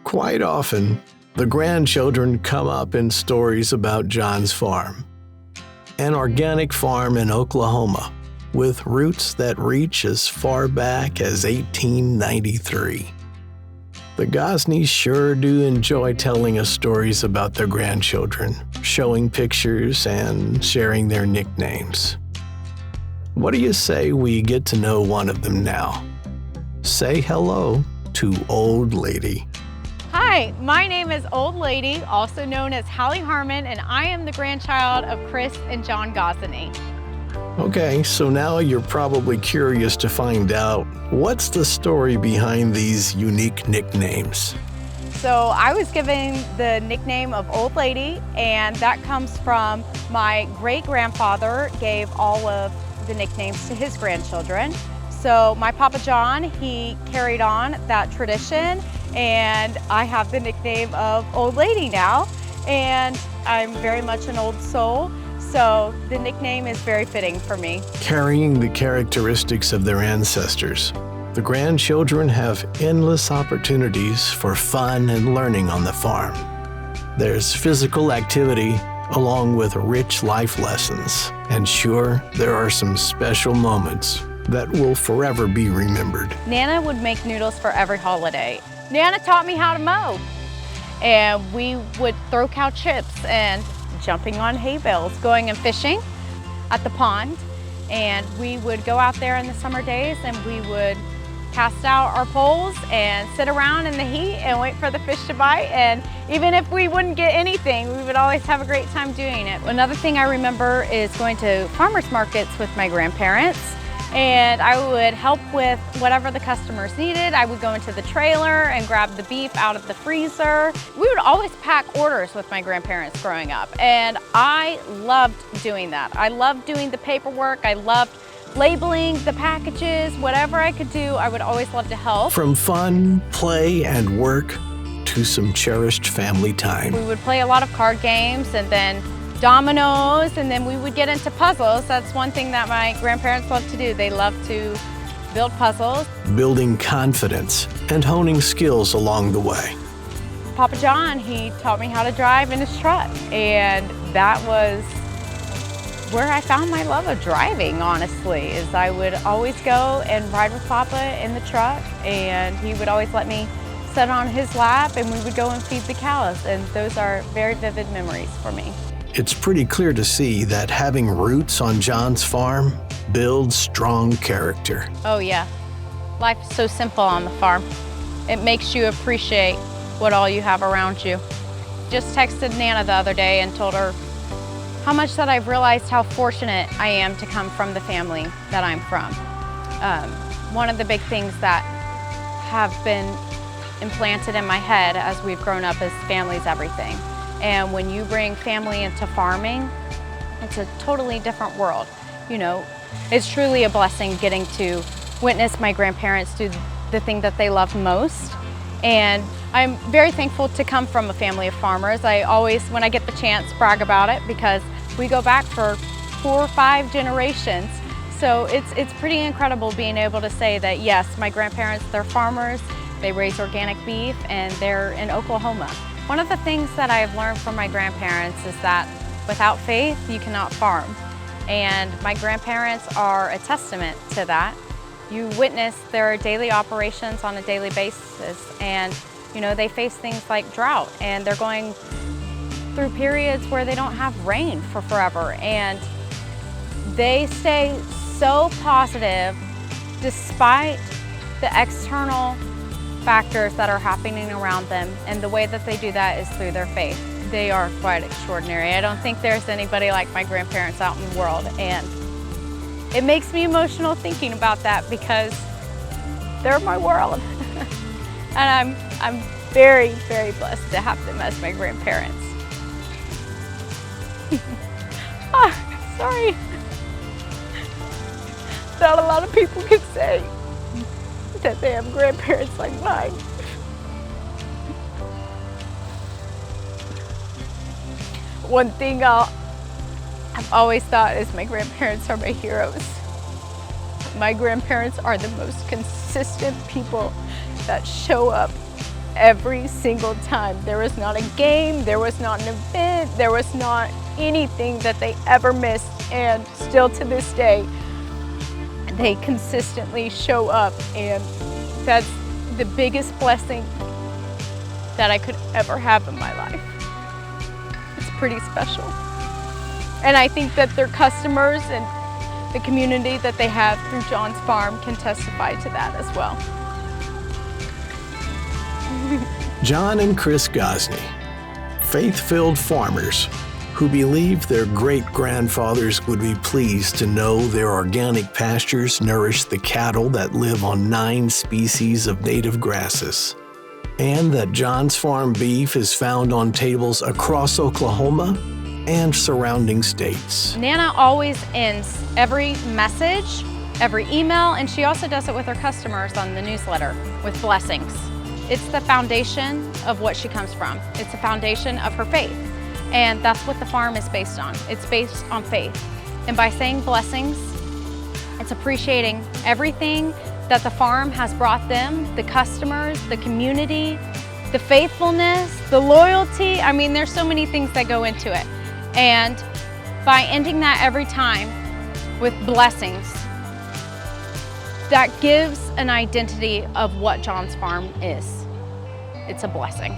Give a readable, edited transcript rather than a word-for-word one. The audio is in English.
Quite often, the grandchildren come up in stories about John's farm, an organic farm in Oklahoma with roots that reach as far back as 1893. The Gosneys sure do enjoy telling us stories about their grandchildren, showing pictures and sharing their nicknames. What do you say we get to know one of them now? Say hello to Old Lady. Hi, my name is Old Lady, also known as Hallie Harmon, and I am the grandchild of Kris and John Gosney. Okay, so now you're probably curious to find out what's the story behind these unique nicknames. So I was given the nickname of Old Lady, and that comes from my great-grandfather gave all of the nicknames to his grandchildren. So my Papa John, he carried on that tradition, and I have the nickname of Old Lady now, and I'm very much an old soul, so the nickname is very fitting for me. Carrying the characteristics of their ancestors, the grandchildren have endless opportunities for fun and learning on the farm. There's physical activity along with rich life lessons, and sure, there are some special moments that will forever be remembered. Nana would make noodles for every holiday. Nana taught me how to mow, and we would throw cow chips and jumping on hay bales, going and fishing at the pond, and we would go out there in the summer days and we would cast out our poles and sit around in the heat and wait for the fish to bite, and even if we wouldn't get anything, we would always have a great time doing it. Another thing I remember is going to farmers markets with my grandparents, and I would help with whatever the customers needed. I would go into the trailer and grab the beef out of the freezer. We would always pack orders with my grandparents growing up, and I loved doing that. I loved doing the paperwork. I loved labeling the packages. Whatever I could do, I would always love to help. From fun, play, and work to some cherished family time. We would play a lot of card games, and then dominoes, and then we would get into puzzles. That's one thing that my grandparents loved to do. They loved to build puzzles. Building confidence and honing skills along the way. Papa John, he taught me how to drive in his truck, and that was where I found my love of driving, honestly, is I would always go and ride with Papa in the truck, and he would always let me sit on his lap, and we would go and feed the cows, and those are very vivid memories for me. It's pretty clear to see that having roots on John's farm builds strong character. Oh yeah, life is so simple on the farm. It makes you appreciate what all you have around you. Just texted Nana the other day and told her how much that I've realized how fortunate I am to come from the family that I'm from. One of the big things that have been implanted in my head as we've grown up is family's everything. And when you bring family into farming, it's a totally different world. You know, it's truly a blessing getting to witness my grandparents do the thing that they love most. And I'm very thankful to come from a family of farmers. I always, when I get the chance, brag about it because we go back for 4 or 5 generations. So it's pretty incredible being able to say that, yes, my grandparents, they're farmers, they raise organic beef, and they're in Oklahoma. One of the things that I've learned from my grandparents is that without faith, you cannot farm. And my grandparents are a testament to that. You witness their daily operations on a daily basis, and you know, they face things like drought, and they're going through periods where they don't have rain for forever, and they stay so positive despite the external factors that are happening around them, and the way that they do that is through their faith. They are quite extraordinary. I don't think there's anybody like my grandparents out in the world, and it makes me emotional thinking about that because they're my world. And I'm very, very blessed to have them as my grandparents. Sorry. Not a lot of people can say that they have grandparents like mine. One thing I've always thought is my grandparents are my heroes. My grandparents are the most consistent people that show up every single time. There was not a game, there was not an event, there was not anything that they ever missed, and still to this day, they consistently show up, and that's the biggest blessing that I could ever have in my life. It's pretty special. And I think that their customers and the community that they have through John's Farm can testify to that as well. John and Kris Gosney, faith-filled farmers who believed their great-grandfathers would be pleased to know their organic pastures nourish the cattle that live on 9 species of native grasses, and that John's Farm beef is found on tables across Oklahoma and surrounding states. Nana always ends every message, every email, and she also does it with her customers on the newsletter with blessings. It's the foundation of what she comes from. It's the foundation of her faith. And that's what the farm is based on. It's based on faith. And by saying blessings, it's appreciating everything that the farm has brought them, the customers, the community, the faithfulness, the loyalty. I mean, there's so many things that go into it. And by ending that every time with blessings, that gives an identity of what John's Farm is. It's a blessing.